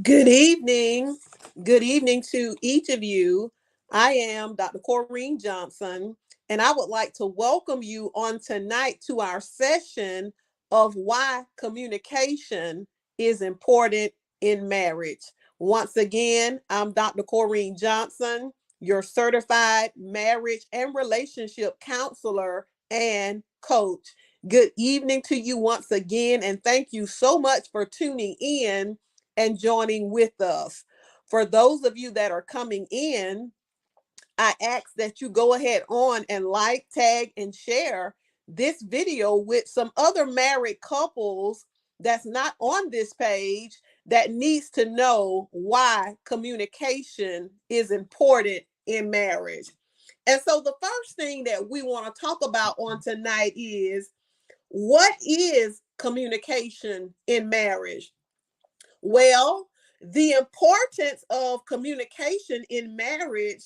Good evening. Good evening to each of you. I am Dr. Corrine Johnson, and I would like to welcome you on tonight to our session of why communication is important in marriage. Once again, I'm Dr. Corrine Johnson, your certified marriage and relationship counselor and coach. Good evening to you once again, and thank you so much for tuning in and joining with us. For those of you that are coming in, I ask that you go ahead on and like, tag, and share this video with some other married couples that's not on this page that needs to know why communication is important in marriage. And so the first thing that we want to talk about on tonight is, what is communication in marriage? Well, the importance of communication in marriage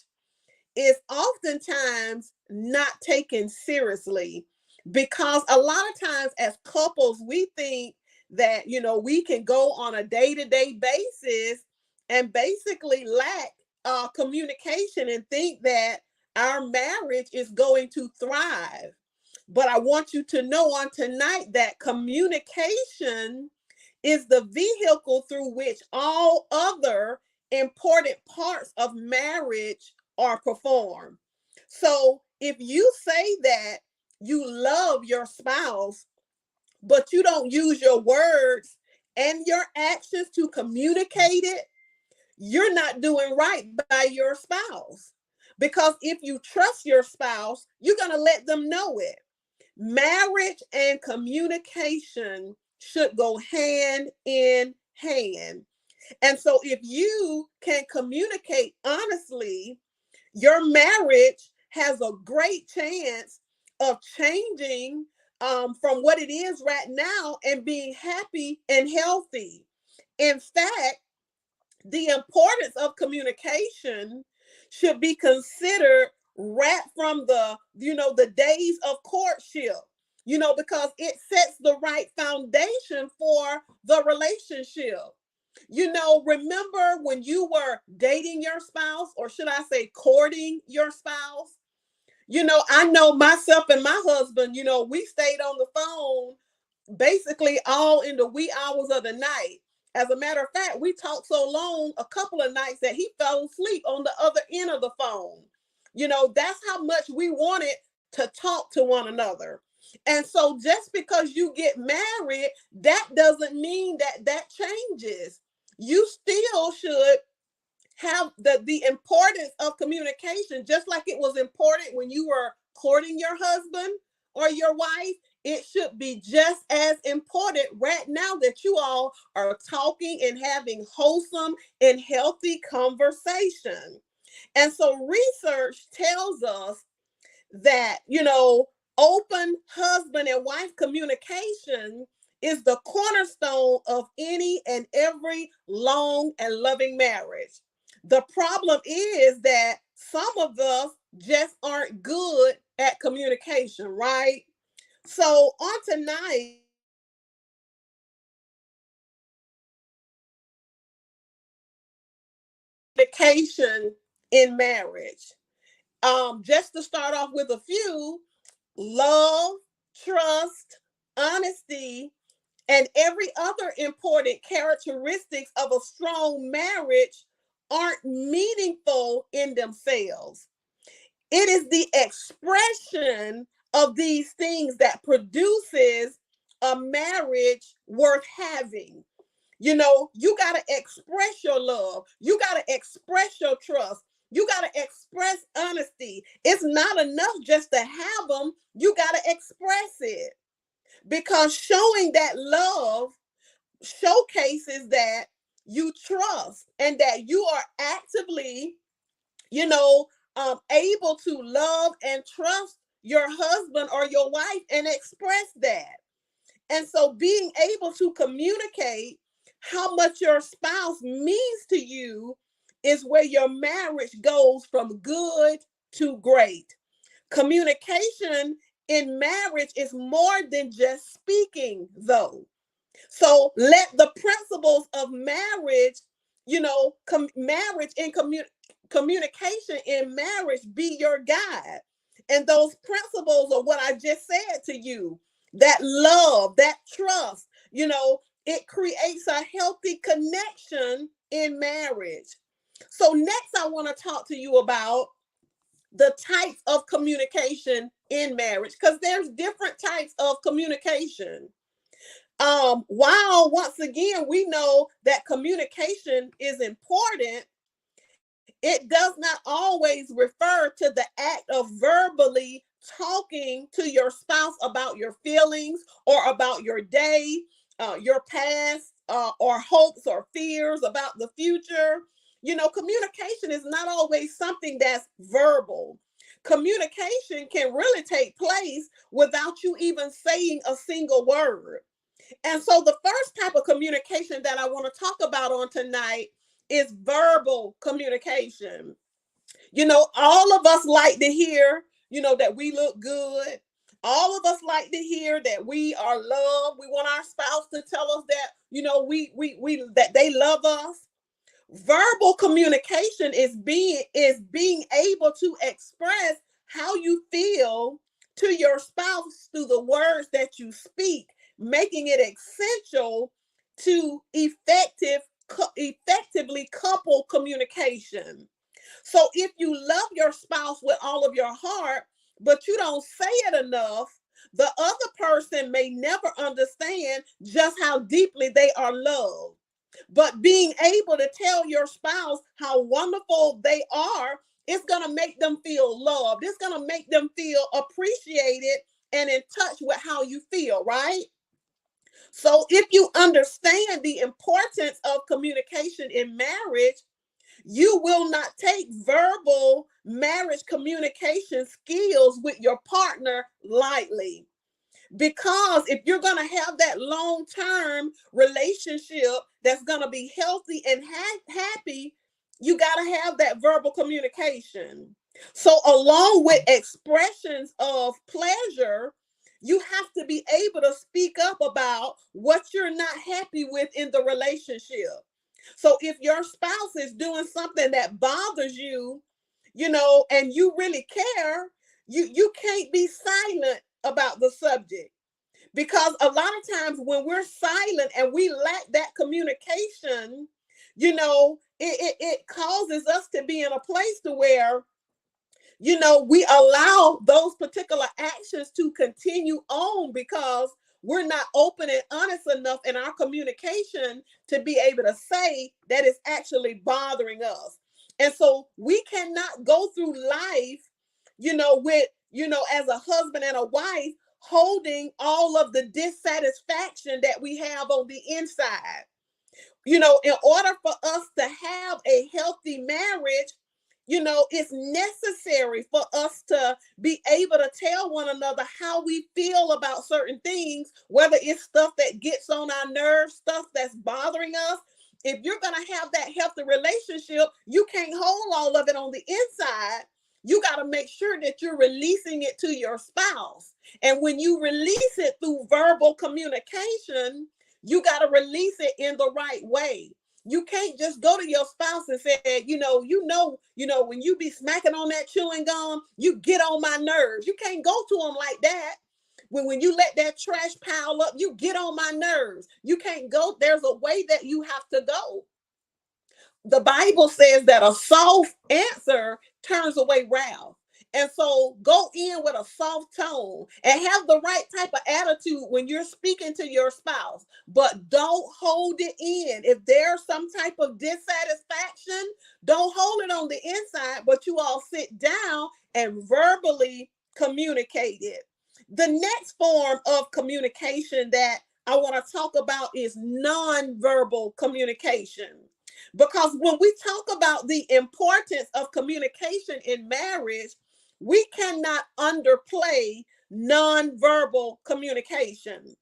is oftentimes not taken seriously, because a lot of times as couples, we think that, we can go on a day-to-day basis and basically lack communication and think that our marriage is going to thrive. But I want you to know on tonight that communication is the vehicle through which all other important parts of marriage are performed. So if you say that you love your spouse, but you don't use your words and your actions to communicate it, you're not doing right by your spouse. Because if you trust your spouse, you're going to let them know it. Marriage and communication should go hand in hand. And so if you can communicate honestly, your marriage has a great chance of changing from what it is right now and being happy and healthy. In fact, the importance of communication should be considered right from the days of courtship, because it sets the right foundation for the relationship. Remember when you were dating your spouse, or should I say courting your spouse? I know myself and my husband, we stayed on the phone basically all in the wee hours of the night. As a matter of fact, we talked so long a couple of nights that he fell asleep on the other end of the phone. That's how much we wanted to talk to one another. And so just because you get married, that doesn't mean that changes. You still should have the importance of communication, just like it was important when you were courting your husband or your wife. It should be just as important right now that you all are talking and having wholesome and healthy conversation. And so research tells us that, open husband and wife communication is the cornerstone of any and every long and loving marriage. The problem is that some of us just aren't good at communication, right? So on tonight, communication in marriage. Just to start off with a few: love, trust, honesty, and every other important characteristics of a strong marriage aren't meaningful in themselves. It is the expression of these things that produces a marriage worth having. You got to express your love. You got to express your trust. You got to express honesty. It's not enough just to have them. You got to express it, because showing that love showcases that you trust and that you are actively, able to love and trust your husband or your wife and express that. And so being able to communicate how much your spouse means to you is where your marriage goes from good to great. Communication in marriage is more than just speaking, though. So let the principles of marriage marriage and communication in marriage be your guide. And those principles are what I just said to you, that love, that trust, it creates a healthy connection in marriage. So next, I want to talk to you about the types of communication in marriage, because there's different types of communication. While once again we know that communication is important, it does not always refer to the act of verbally talking to your spouse about your feelings or about your day, your past, or hopes or fears about the future. Communication is not always something that's verbal. Communication can really take place without you even saying a single word. And so the first type of communication that I want to talk about on tonight is verbal communication. All of us like to hear, that we look good. All of us like to hear that we are loved. We want our spouse to tell us that, we that they love us. Verbal communication is being able to express how you feel to your spouse through the words that you speak, making it essential to effectively couple communication. So if you love your spouse with all of your heart, but you don't say it enough, the other person may never understand just how deeply they are loved. But being able to tell your spouse how wonderful they are, it's going to make them feel loved. It's going to make them feel appreciated and in touch with how you feel, right? So if you understand the importance of communication in marriage, you will not take verbal marriage communication skills with your partner lightly. Because if you're going to have that long-term relationship that's going to be healthy and happy, you got to have that verbal communication. So along with expressions of pleasure, you have to be able to speak up about what you're not happy with in the relationship. So if your spouse is doing something that bothers you, and you really care, you can't be silent about the subject. Because a lot of times when we're silent and we lack that communication, it causes us to be in a place to where, we allow those particular actions to continue on because we're not open and honest enough in our communication to be able to say that it's actually bothering us. And so we cannot go through life, with, as a husband and a wife, holding all of the dissatisfaction that we have on the inside. In order for us to have a healthy marriage, it's necessary for us to be able to tell one another how we feel about certain things, whether it's stuff that gets on our nerves, stuff that's bothering us. If you're going to have that healthy relationship, you can't hold all of it on the inside. You got to make sure that you're releasing it to your spouse. And when you release it through verbal communication, you got to release it in the right way. You can't just go to your spouse and say, when you be smacking on that chewing gum, you get on my nerves. You can't go to them like that. When you let that trash pile up, you get on my nerves. You can't go. There's a way that you have to go. The Bible says that a soft answer turns away wrath. And so go in with a soft tone and have the right type of attitude when you're speaking to your spouse, but don't hold it in. If there's some type of dissatisfaction, don't hold it on the inside, but you all sit down and verbally communicate it. The next form of communication that I want to talk about is nonverbal communication. Because when we talk about the importance of communication in marriage, we cannot underplay nonverbal communication.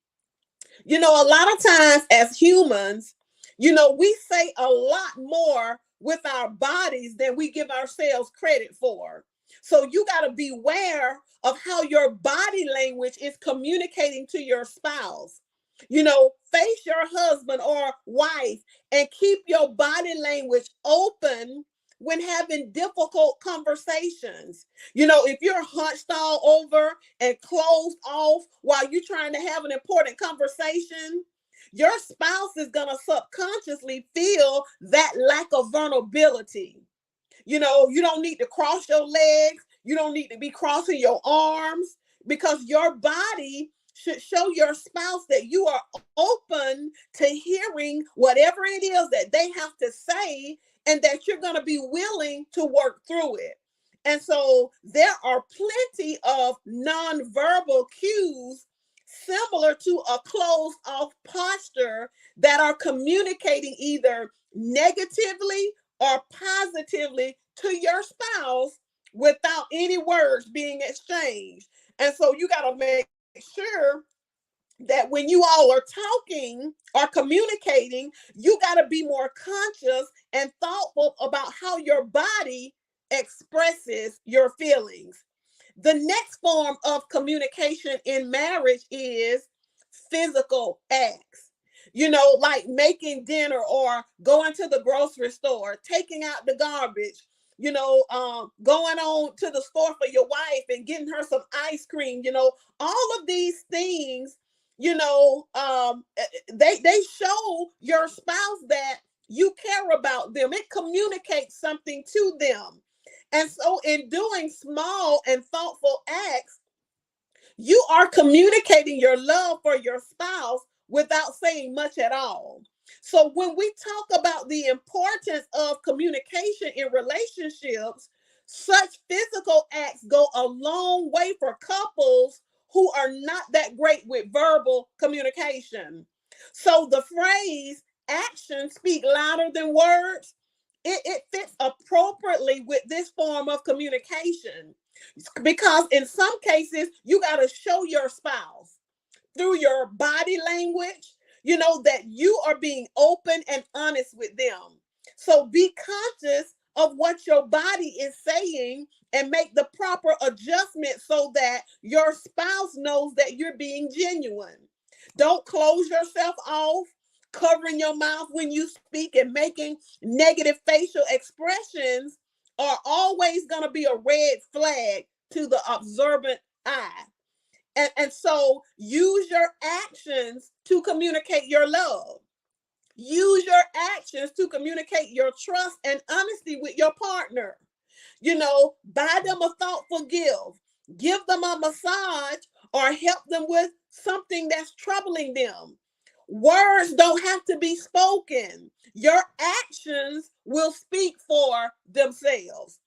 A lot of times as humans, we say a lot more with our bodies than we give ourselves credit for. So you got to beware of how your body language is communicating to your spouse. Face your husband or wife and keep your body language open when having difficult conversations. If you're hunched all over and closed off while you're trying to have an important conversation, your spouse is going to subconsciously feel that lack of vulnerability. You don't need to cross your legs. You don't need to be crossing your arms, because your body should show your spouse that you are open to hearing whatever it is that they have to say, and that you're going to be willing to work through it. And so there are plenty of nonverbal cues similar to a closed off posture that are communicating either negatively or positively to your spouse without any words being exchanged. And so you got to make sure that when you all are talking or communicating, you got to be more conscious and thoughtful about how your body expresses your feelings. The next form of communication in marriage is physical acts. Like making dinner or going to the grocery store, taking out the garbage, going on to the store for your wife and getting her some ice cream. All of these things, they show your spouse that you care about them. It communicates something to them. And so in doing small and thoughtful acts, you are communicating your love for your spouse without saying much at all. So when we talk about the importance of communication in relationships, such physical acts go a long way for couples who are not that great with verbal communication. So the phrase actions speak louder than words, it fits appropriately with this form of communication, because in some cases you got to show your spouse through your body language, that you are being open and honest with them. So be conscious of what your body is saying and make the proper adjustment so that your spouse knows that you're being genuine. Don't close yourself off, covering your mouth when you speak and making negative facial expressions are always going to be a red flag to the observant eye. And so use your actions to communicate your love. Use your actions to communicate your trust and honesty with your partner. Buy them a thoughtful gift, give them a massage, or help them with something that's troubling them. Words don't have to be spoken. Your actions will speak for themselves.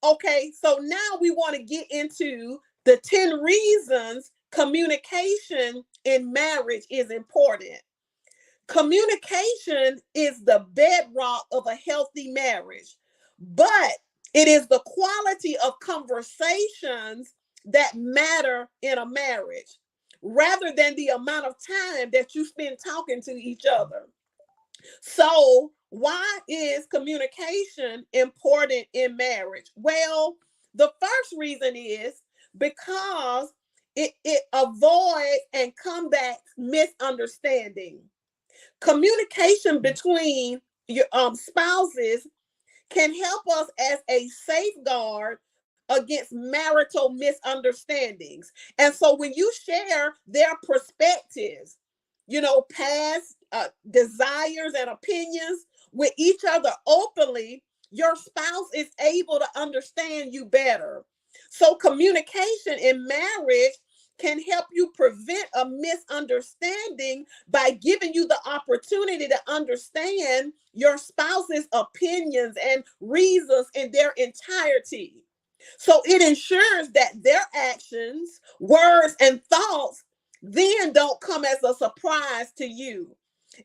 Okay, so now we want to get into the 10 reasons communication in marriage is important. Communication is the bedrock of a healthy marriage, but it is the quality of conversations that matter in a marriage rather than the amount of time that you spend talking to each other. So, why is communication important in marriage? Well, the first reason is because it avoids and combats misunderstanding. Communication between your spouses can help us as a safeguard against marital misunderstandings. And so when you share their perspectives, past desires and opinions with each other openly, your spouse is able to understand you better. So communication in marriage can help you prevent a misunderstanding by giving you the opportunity to understand your spouse's opinions and reasons in their entirety. So it ensures that their actions, words, and thoughts then don't come as a surprise to you.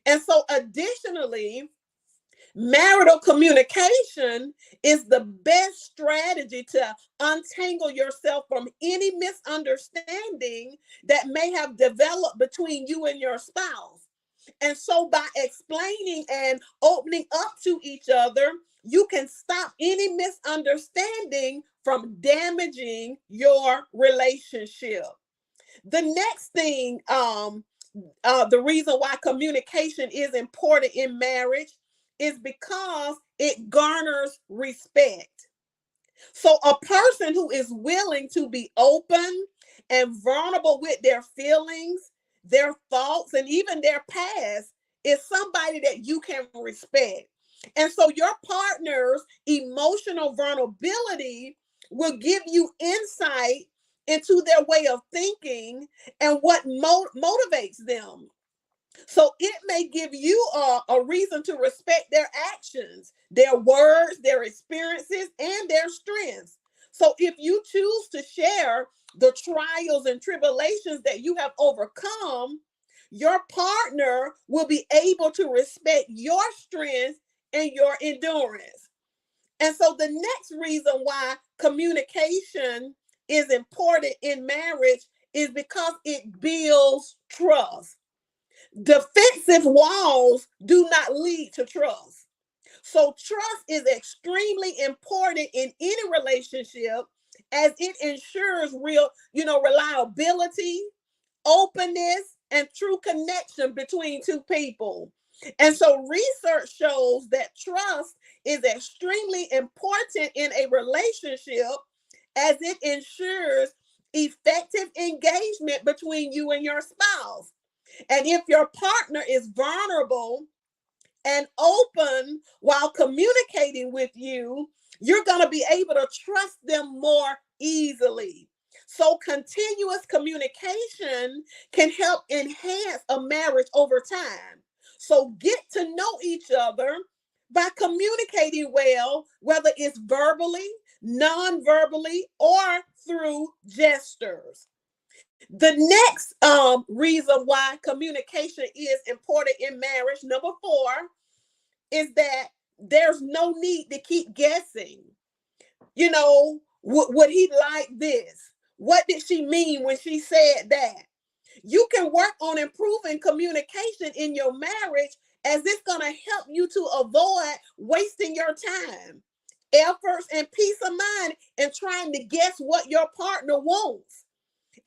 And so additionally, marital communication is the best strategy to untangle yourself from any misunderstanding that may have developed between you and your spouse. And so by explaining and opening up to each other, you can stop any misunderstanding from damaging your relationship. The next thing The reason why communication is important in marriage is because it garners respect. So a person who is willing to be open and vulnerable with their feelings, their thoughts, and even their past is somebody that you can respect. And so your partner's emotional vulnerability will give you insight into their way of thinking and what motivates them. So it may give you a reason to respect their actions, their words, their experiences, and their strengths. So if you choose to share the trials and tribulations that you have overcome, your partner will be able to respect your strength and your endurance. And so the next reason why communication is important in marriage is because it builds trust. Defensive walls do not lead to trust. So trust is extremely important in any relationship as it ensures real, reliability, openness, and true connection between two people. And so research shows that trust is extremely important in a relationship as it ensures effective engagement between you and your spouse. And if your partner is vulnerable and open while communicating with you, you're going to be able to trust them more easily. So, continuous communication can help enhance a marriage over time. So, get to know each other by communicating well, whether it's verbally, non verbally, or through gestures. The next reason why communication is important in marriage, number 4, is that there's no need to keep guessing. Would he like this? What did she mean when she said that? You can work on improving communication in your marriage as it's going to help you to avoid wasting your time, efforts, and peace of mind in trying to guess what your partner wants.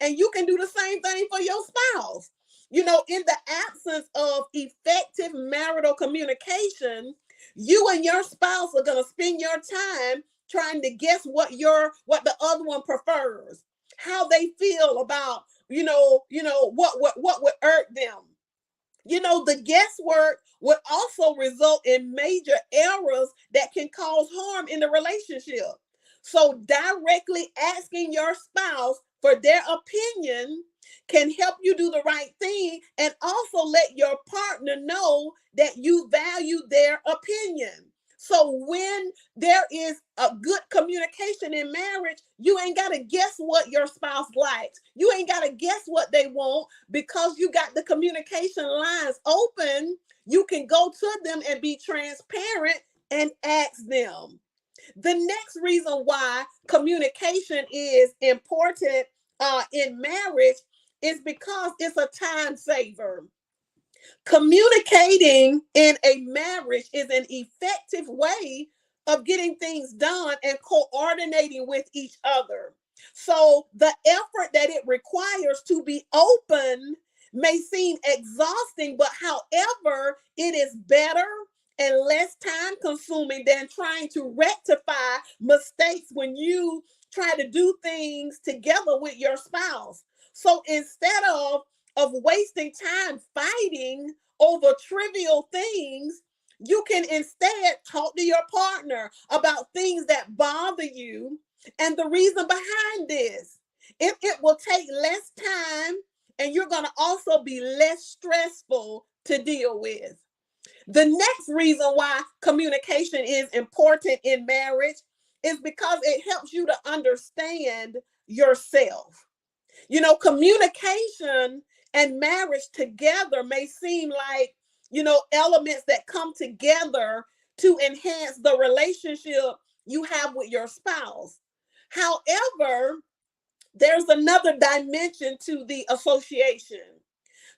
And you can do the same thing for your spouse. In the absence of effective marital communication, you and your spouse are going to spend your time trying to guess what the other one prefers, how they feel about, what would irk them. The guesswork would also result in major errors that can cause harm in the relationship. So, directly asking your spouse for their opinion can help you do the right thing and also let your partner know that you value their opinion. So when there is a good communication in marriage, you ain't got to guess what your spouse likes. You ain't got to guess what they want because you got the communication lines open. You can go to them and be transparent and ask them. The next reason why communication is important in marriage is because it's a time saver. Communicating in a marriage is an effective way of getting things done and coordinating with each other. So the effort that it requires to be open may seem exhausting, but however, it is better and less time consuming than trying to rectify mistakes when you try to do things together with your spouse. So instead of wasting time fighting over trivial things, you can instead talk to your partner about things that bother you and the reason behind this. It will take less time and you're going to also be less stressful to deal with. The next reason why communication is important in marriage is because it helps you to understand yourself. Communication and marriage together may seem like, elements that come together to enhance the relationship you have with your spouse. However, there's another dimension to the association.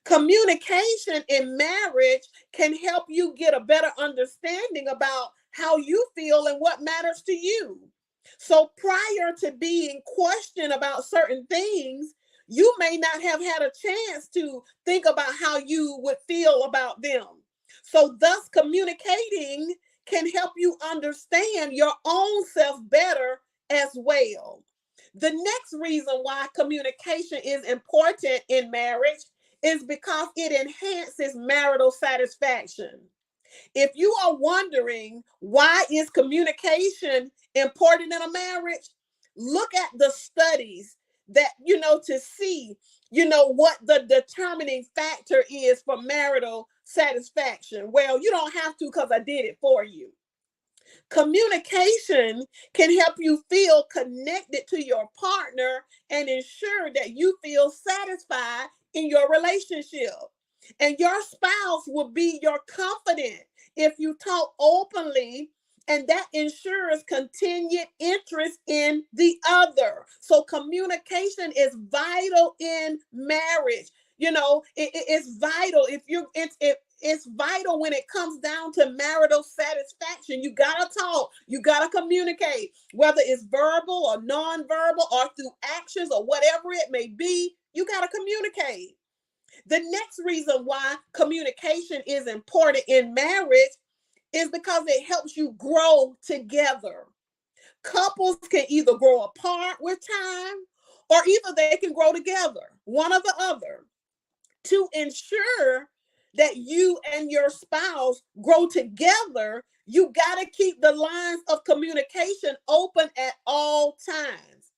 Communication in marriage can help you get a better understanding about how you feel and what matters to you. So prior to being questioned about certain things, you may not have had a chance to think about how you would feel about them. So thus communicating can help you understand your own self better as well. The next reason why communication is important in marriage is because it enhances marital satisfaction. If you are wondering why is communication important in a marriage, look at the studies that, to see, what the determining factor is for marital satisfaction. Well, you don't have to because I did it for you. Communication can help you feel connected to your partner and ensure that you feel satisfied in your relationship. And your spouse will be your confidant if you talk openly, and that ensures continued interest in the other. So communication is vital in marriage. It's vital. It's vital when it comes down to marital satisfaction. You gotta talk, you gotta communicate, whether it's verbal or non-verbal or through actions or whatever it may be. You gotta communicate. The next reason why communication is important in marriage is because it helps you grow together. Couples can either grow apart with time, or either they can grow together, one or the other. To ensure that you and your spouse grow together, you got to keep the lines of communication open at all times.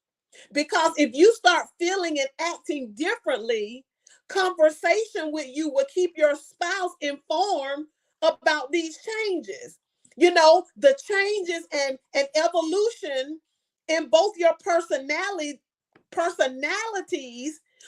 Because if you start feeling and acting differently, conversation with you will keep your spouse informed about these changes. The changes and evolution in both your personalities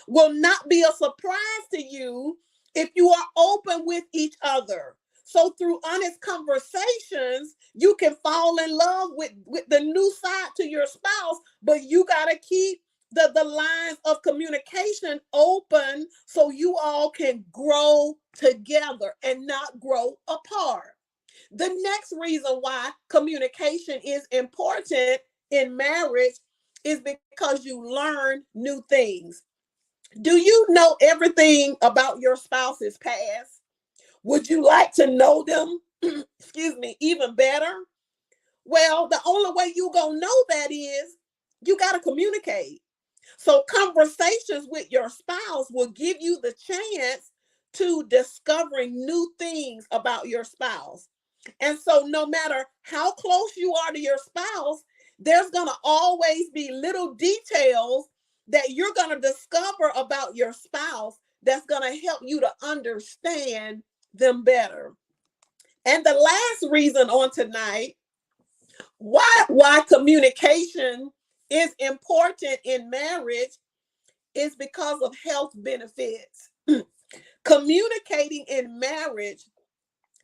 will not be a surprise to you if you are open with each other. So through honest conversations, you can fall in love with the new side to your spouse, but you got to keep the lines of communication open so you all can grow together and not grow apart. The next reason why communication is important in marriage is because you learn new things. Do you know everything about your spouse's past? Would you like to know them, even better? Well, the only way you gonna know that is you got to communicate. So conversations with your spouse will give you the chance to discovering new things about your spouse. And so no matter how close you are to your spouse, there's going to always be little details that you're going to discover about your spouse that's going to help you to understand them better. And the last reason on tonight, why communication is important in marriage is because of health benefits. Communicating in marriage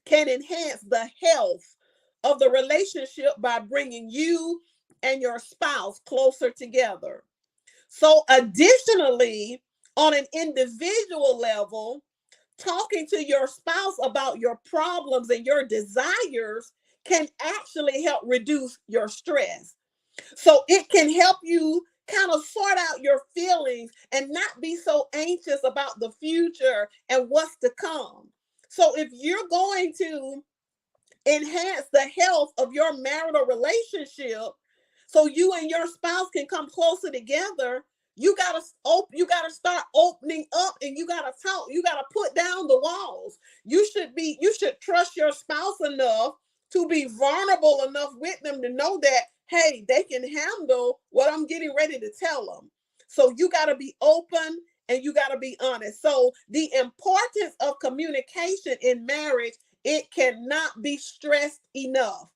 can enhance the health of the relationship by bringing you and your spouse closer together. So additionally, on an individual level, talking to your spouse about your problems and your desires can actually help reduce your stress. So it can help you kind of sort out your feelings and not be so anxious about the future and what's to come. So if you're going to enhance the health of your marital relationship so you and your spouse can come closer together, you gotta start opening up, and you gotta talk. You gotta put down the walls. You should trust your spouse enough to be vulnerable enough with them to know that, hey, they can handle what I'm getting ready to tell them. So you gotta be open and you gotta be honest. So the importance of communication in marriage, it cannot be stressed enough.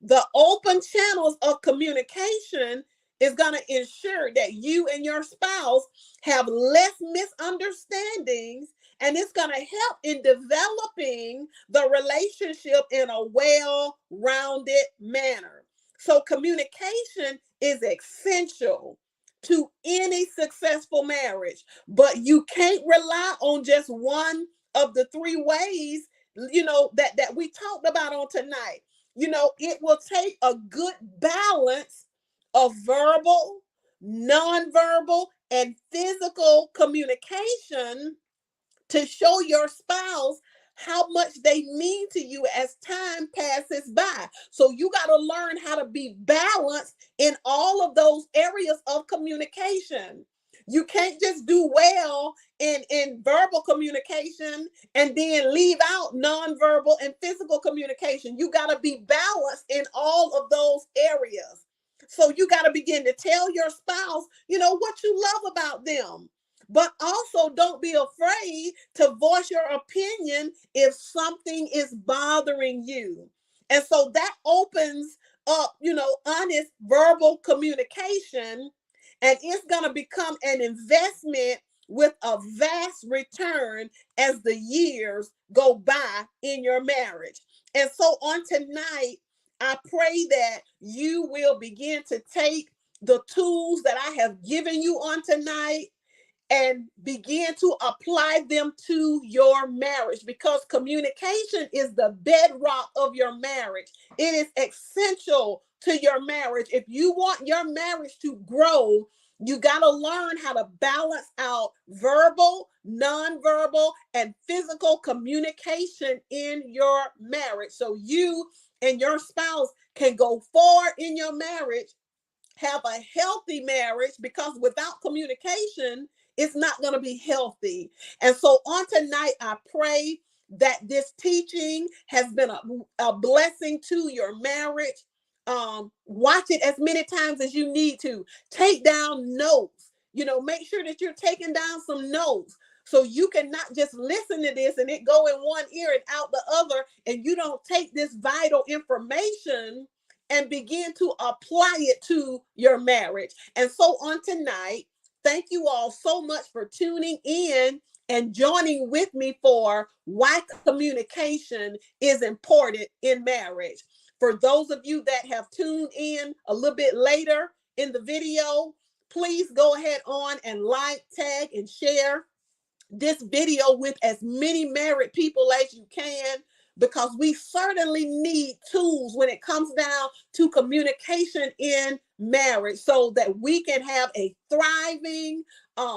The open channels of communication is going to ensure that you and your spouse have less misunderstandings, and it's going to help in developing the relationship in a well-rounded manner. So communication is essential to any successful marriage, but you can't rely on just one of the three ways, that we talked about on tonight. It will take a good balance of verbal, nonverbal, and physical communication to show your spouse how much they mean to you as time passes by. So you got to learn how to be balanced in all of those areas of communication. You can't just do well in verbal communication and then leave out nonverbal and physical communication. You got to be balanced in all of those areas. So you got to begin to tell your spouse, what you love about them. But also don't be afraid to voice your opinion if something is bothering you. And so that opens up, honest verbal communication, and it's going to become an investment with a vast return as the years go by in your marriage. And so on tonight, I pray that you will begin to take the tools that I have given you on tonight and begin to apply them to your marriage, because communication is the bedrock of your marriage. It is essential to your marriage. If you want your marriage to grow, you got to learn how to balance out verbal, nonverbal, and physical communication in your marriage so you and your spouse can go forward in your marriage, have a healthy marriage, because without communication, it's not going to be healthy. And so on tonight, I pray that this teaching has been a blessing to your marriage. Watch it as many times as you need to. Take down notes. Make sure that you're taking down some notes, so you can not just listen to this and it go in one ear and out the other, and you don't take this vital information and begin to apply it to your marriage. And so on tonight, thank you all so much for tuning in and joining with me for why communication is important in marriage. For those of you that have tuned in a little bit later in the video, please go ahead on and like, tag, and share this video with as many married people as you can, because we certainly need tools when it comes down to communication in marriage, so that we can have a thriving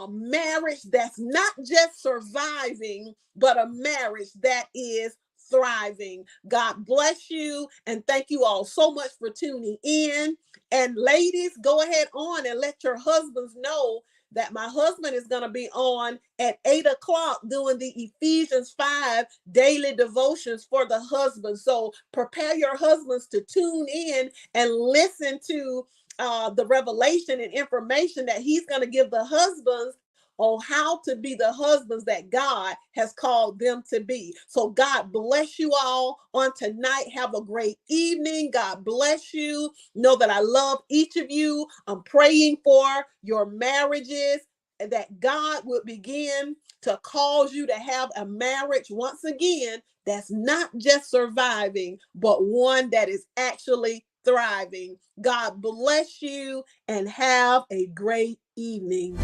marriage that's not just surviving, but a marriage that is thriving. God bless you, and thank you all so much for tuning in. And ladies, go ahead on and let your husbands know that my husband is going to be on at 8 o'clock doing the Ephesians 5 daily devotions for the husband. So prepare your husbands to tune in and listen to the revelation and information that he's going to give the husbands on how to be the husbands that God has called them to be. So God bless you all on tonight. Have a great evening. God bless you. Know that I love each of you. I'm praying for your marriages, and that God would begin to cause you to have a marriage once again that's not just surviving, but one that is actually thriving. God bless you and have a great evening.